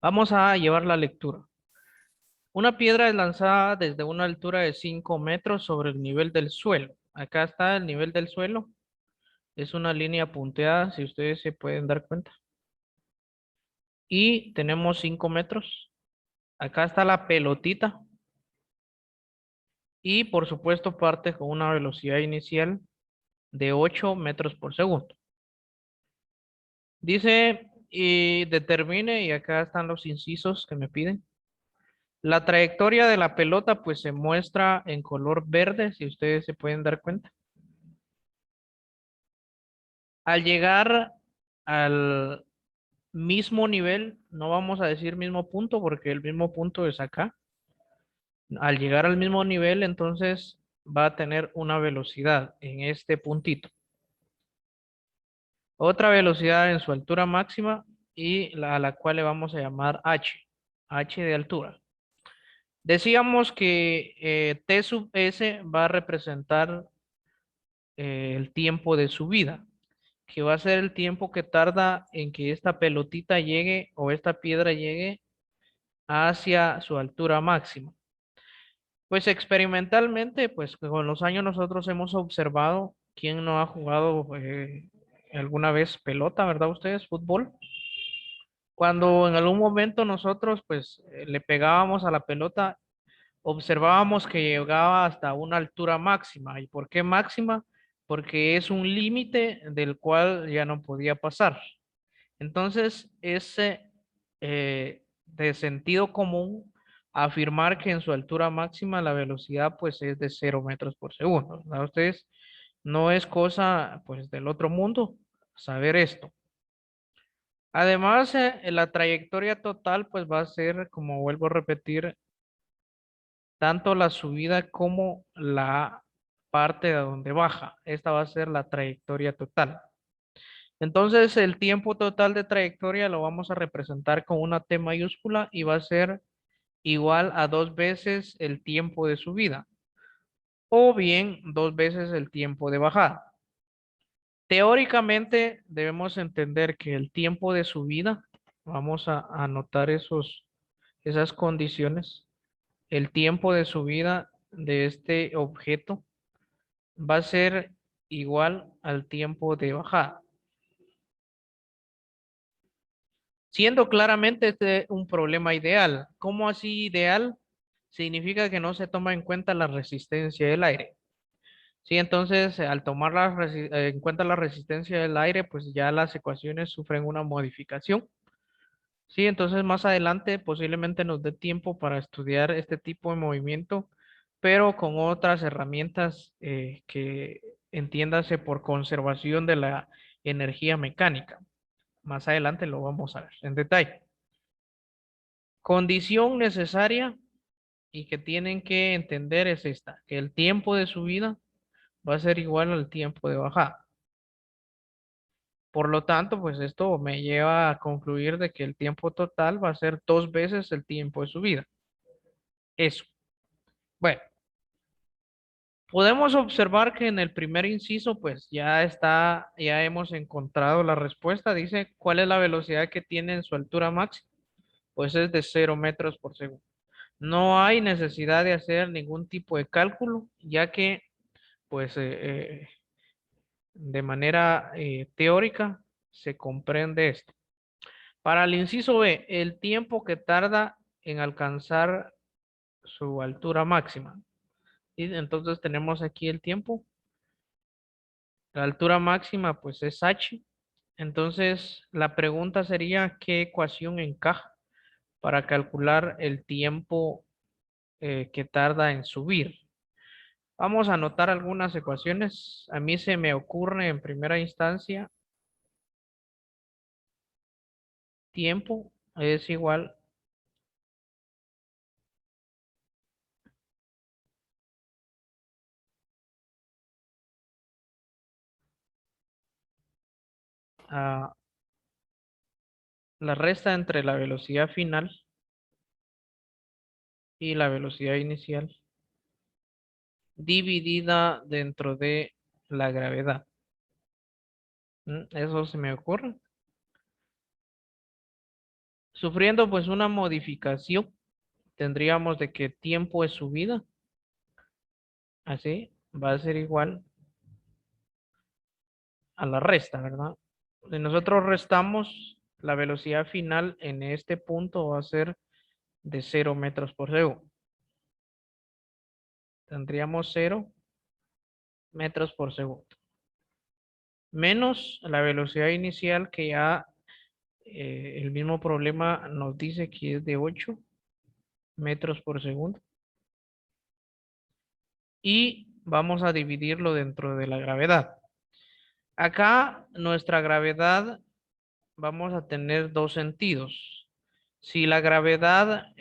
Vamos a llevar la lectura. Una piedra es lanzada desde una altura de 5 metros sobre el nivel del suelo. Acá está el nivel del suelo. Es una línea punteada, si ustedes se pueden dar cuenta. Y tenemos 5 metros. Acá está la pelotita. Y por supuesto parte con una velocidad inicial de 8 metros por segundo. Dice y determine, y acá están los incisos que me piden. La trayectoria de la pelota pues se muestra en color verde, si ustedes se pueden dar cuenta. Al llegar al mismo nivel, no vamos a decir mismo punto porque el mismo punto es acá. Al llegar al mismo nivel, entonces va a tener una velocidad en este puntito. Otra velocidad en su altura máxima y a la cual le vamos a llamar h, h de altura. Decíamos que T sub S va a representar el tiempo de subida, que va a ser el tiempo que tarda en que esta pelotita llegue o esta piedra llegue hacia su altura máxima. Pues experimentalmente, pues con los años nosotros hemos observado quién no ha jugado alguna vez pelota, ¿verdad? Ustedes, fútbol. Cuando en algún momento nosotros pues le pegábamos a la pelota, observábamos que llegaba hasta una altura máxima. ¿Y por qué máxima? Porque es un límite del cual ya no podía pasar. Entonces, ese de sentido común afirmar que en su altura máxima la velocidad pues es de 0 metros por segundo. ¿Verdad? Ustedes no es cosa pues del otro mundo saber esto. Además, la trayectoria total pues va a ser, como vuelvo a repetir, tanto la subida como la parte de donde baja. Esta va a ser la trayectoria total. Entonces, el tiempo total de trayectoria lo vamos a representar con una T mayúscula y va a ser igual a 2 veces el tiempo de subida o bien 2 veces el tiempo de bajada. Teóricamente, debemos entender que el tiempo de subida, vamos a anotar esas condiciones, el tiempo de subida de este objeto va a ser igual al tiempo de bajada. Siendo claramente este un problema ideal. ¿Cómo así ideal? Significa que no se toma en cuenta la resistencia del aire. Sí, entonces al tomar en cuenta la resistencia del aire, pues ya las ecuaciones sufren una modificación. Sí, entonces más adelante posiblemente nos dé tiempo para estudiar este tipo de movimiento, pero con otras herramientas que entiéndase por conservación de la energía mecánica. Más adelante lo vamos a ver en detalle. Condición necesaria y que tienen que entender es esta, que el tiempo de subida va a ser igual al tiempo de bajada. Por lo tanto, pues esto me lleva a concluir de que el tiempo total va a ser 2 veces el tiempo de subida. Eso. Bueno, podemos observar que en el primer inciso, pues ya está, ya hemos encontrado la respuesta. Dice, ¿cuál es la velocidad que tiene en su altura máxima? Pues es de 0 metros por segundo. No hay necesidad de hacer ningún tipo de cálculo, ya que, pues, de manera teórica se comprende esto. Para el inciso B, el tiempo que tarda en alcanzar su altura máxima. Y entonces tenemos aquí el tiempo. La altura máxima pues es h. Entonces la pregunta sería ¿qué ecuación encaja para calcular el tiempo que tarda en subir? Vamos a anotar algunas ecuaciones. A mí se me ocurre en primera instancia tiempo es igual a la resta entre la velocidad final y la velocidad inicial dividida dentro de la gravedad. Eso se me ocurre. Sufriendo pues una modificación, tendríamos de que tiempo de subida, así, va a ser igual a la resta, ¿verdad? Si nosotros restamos, la velocidad final en este punto va a ser de 0 metros por segundo. Tendríamos 0 metros por segundo. Menos la velocidad inicial que ya el mismo problema nos dice que es de 8 metros por segundo. Y vamos a dividirlo dentro de la gravedad. Acá nuestra gravedad vamos a tener dos sentidos. Si la gravedad,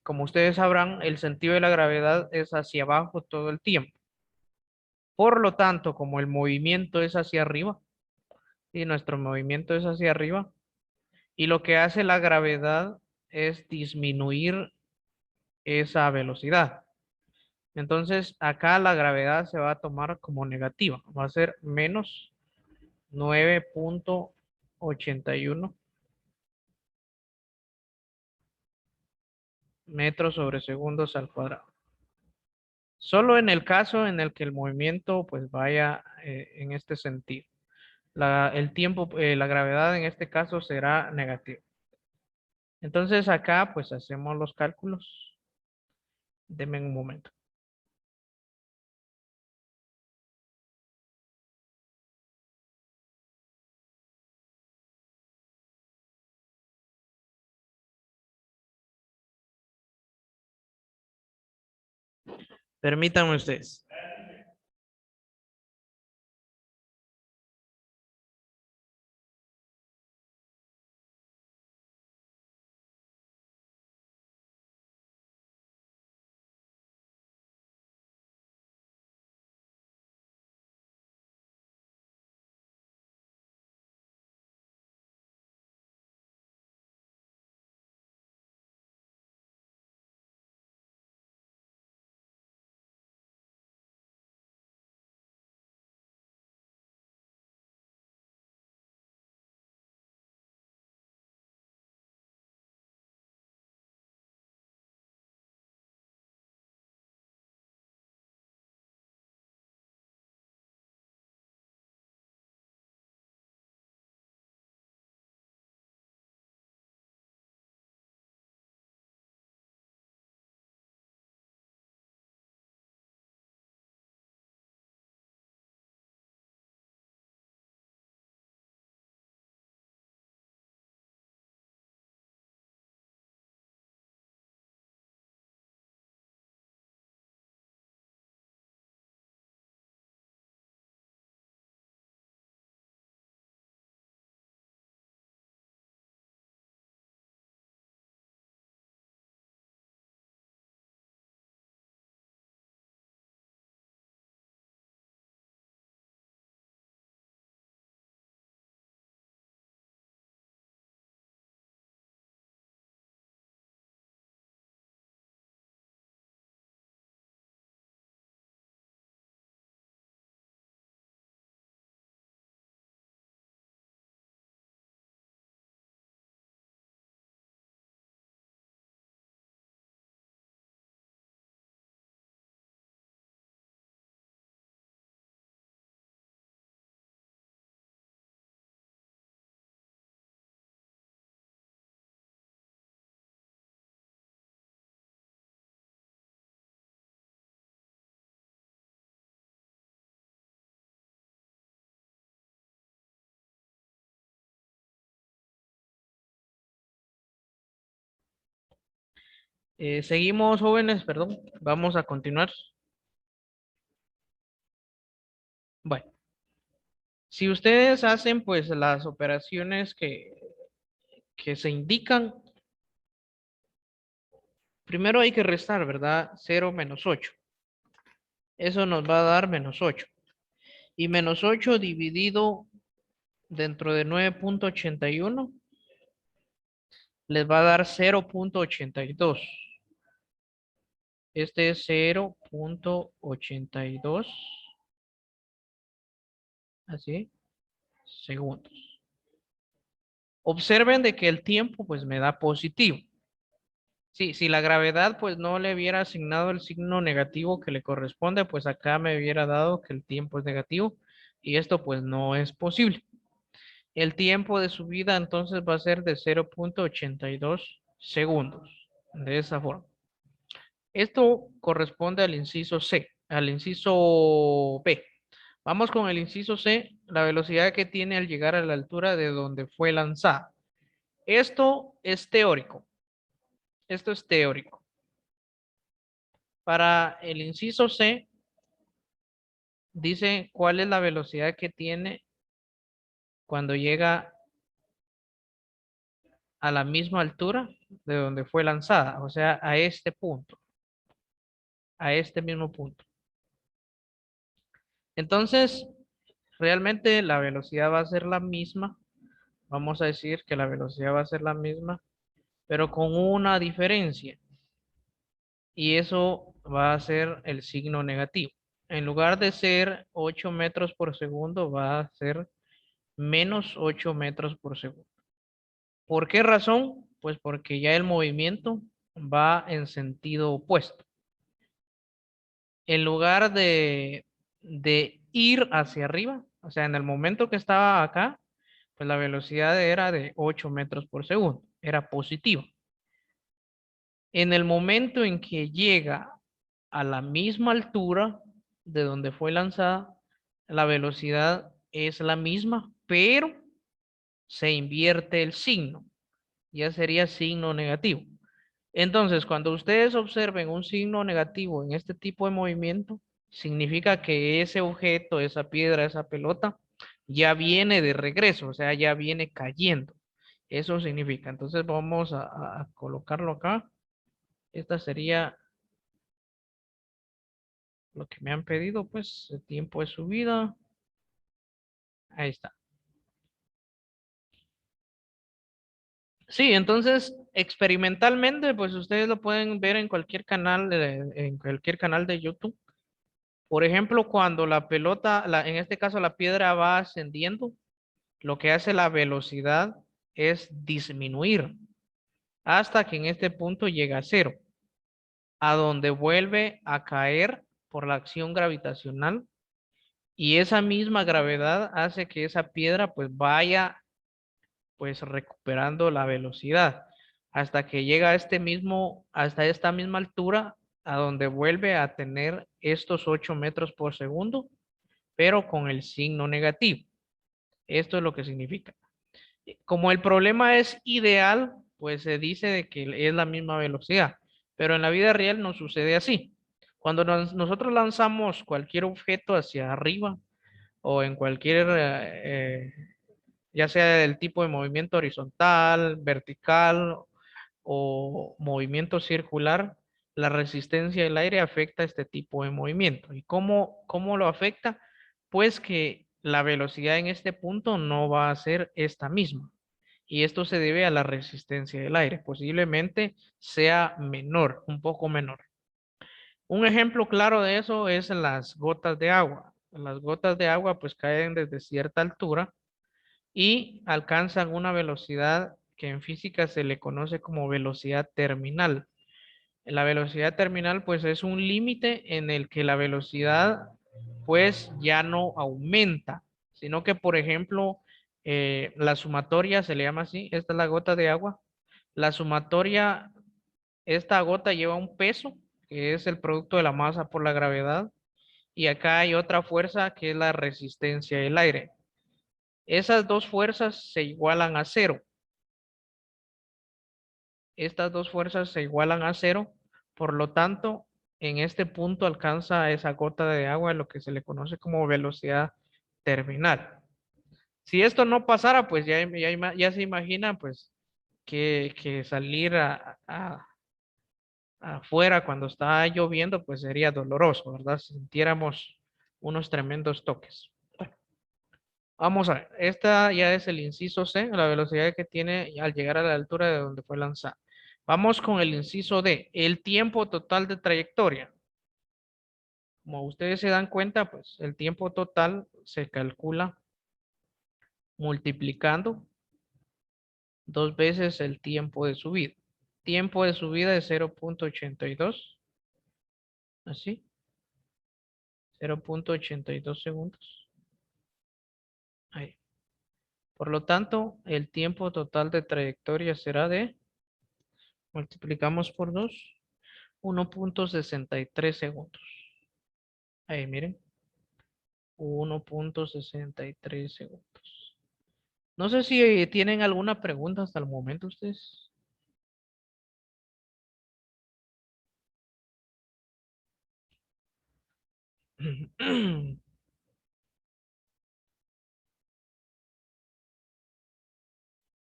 como ustedes sabrán, el sentido de la gravedad es hacia abajo todo el tiempo. Por lo tanto, como el movimiento es hacia arriba, y nuestro movimiento es hacia arriba, y lo que hace la gravedad es disminuir esa velocidad. Entonces, acá la gravedad se va a tomar como negativa. Va a ser menos 9,81 metros sobre segundos al cuadrado. Solo en el caso en el que el movimiento pues vaya en este sentido. El tiempo, la gravedad en este caso será negativa. Entonces acá pues hacemos los cálculos. Denme un momento. Permítanme ustedes. Seguimos, jóvenes, perdón. Vamos a continuar. Bueno, si ustedes hacen pues las operaciones que se indican, primero hay que restar, ¿verdad? 0 - 8. Eso nos va a dar -8. Y -8 dividido dentro de 9,81 les va a dar 0,82. Este es 0,82, así, segundos. Observen de que el tiempo pues me da positivo. Sí, si la gravedad pues no le hubiera asignado el signo negativo que le corresponde, pues acá me hubiera dado que el tiempo es negativo y esto pues no es posible. El tiempo de subida entonces va a ser de 0,82 segundos. De esa forma. Esto corresponde al inciso C, al inciso B. Vamos con el inciso C, la velocidad que tiene al llegar a la altura de donde fue lanzada. Esto es teórico. Esto es teórico. Para el inciso C, dice cuál es la velocidad que tiene cuando llega a la misma altura de donde fue lanzada, o sea, a este punto, a este mismo punto. Entonces, realmente la velocidad va a ser la misma. Vamos a decir que la velocidad va a ser la misma, pero con una diferencia. Y eso va a ser el signo negativo. En lugar de ser 8 metros por segundo, va a ser menos 8 metros por segundo. ¿Por qué razón? Pues porque ya el movimiento va en sentido opuesto. En lugar de ir hacia arriba, o sea, en el momento que estaba acá, pues la velocidad era de 8 metros por segundo, era positiva. En el momento en que llega a la misma altura de donde fue lanzada, la velocidad es la misma, pero se invierte el signo. Ya sería signo negativo. Entonces, cuando ustedes observen un signo negativo en este tipo de movimiento, significa que ese objeto, esa piedra, esa pelota, ya viene de regreso, o sea, ya viene cayendo. Eso significa. Entonces vamos a colocarlo acá. Esta sería lo que me han pedido, pues, el tiempo de subida. Ahí está. Sí, entonces, experimentalmente, pues ustedes lo pueden ver en cualquier canal de YouTube. Por ejemplo, cuando la pelota, en este caso la piedra va ascendiendo, lo que hace la velocidad es disminuir hasta que en este punto llega a cero, a donde vuelve a caer por la acción gravitacional y esa misma gravedad hace que esa piedra pues vaya pues recuperando la velocidad hasta que llega a hasta esta misma altura a donde vuelve a tener estos 8 metros por segundo, pero con el signo negativo. Esto es lo que significa. Como el problema es ideal, pues se dice de que es la misma velocidad, pero en la vida real no sucede así. Cuando nosotros lanzamos cualquier objeto hacia arriba o en cualquier, ya sea del tipo de movimiento horizontal, vertical o movimiento circular, la resistencia del aire afecta este tipo de movimiento. ¿Y cómo lo afecta? Pues que la velocidad en este punto no va a ser esta misma. Y esto se debe a la resistencia del aire. Posiblemente sea menor, un poco menor. Un ejemplo claro de eso es las gotas de agua. Las gotas de agua pues caen desde cierta altura y alcanzan una velocidad que en física se le conoce como velocidad terminal. La velocidad terminal pues es un límite en el que la velocidad pues ya no aumenta, sino que por ejemplo la sumatoria se le llama así, esta es la gota de agua, la sumatoria, esta gota lleva un peso que es el producto de la masa por la gravedad y acá hay otra fuerza que es la resistencia del aire. Esas dos fuerzas se igualan a cero. Estas dos fuerzas se igualan a cero, por lo tanto, en este punto alcanza esa gota de agua lo que se le conoce como velocidad terminal. Si esto no pasara, pues ya se imagina, pues, que salir afuera cuando está lloviendo, pues sería doloroso, ¿verdad? Si sintiéramos unos tremendos toques. Bueno, vamos a ver, esta ya es el inciso C, la velocidad que tiene al llegar a la altura de donde fue lanzada. Vamos con el inciso D, el tiempo total de trayectoria. Como ustedes se dan cuenta, pues el tiempo total se calcula multiplicando dos veces el tiempo de subida. Tiempo de subida de 0.82. Así, 0.82 segundos. Ahí. Por lo tanto, el tiempo total de trayectoria será de, multiplicamos por 2, 1.63 segundos. Ahí, miren, 1.63 segundos. No sé si tienen alguna pregunta hasta el momento ustedes.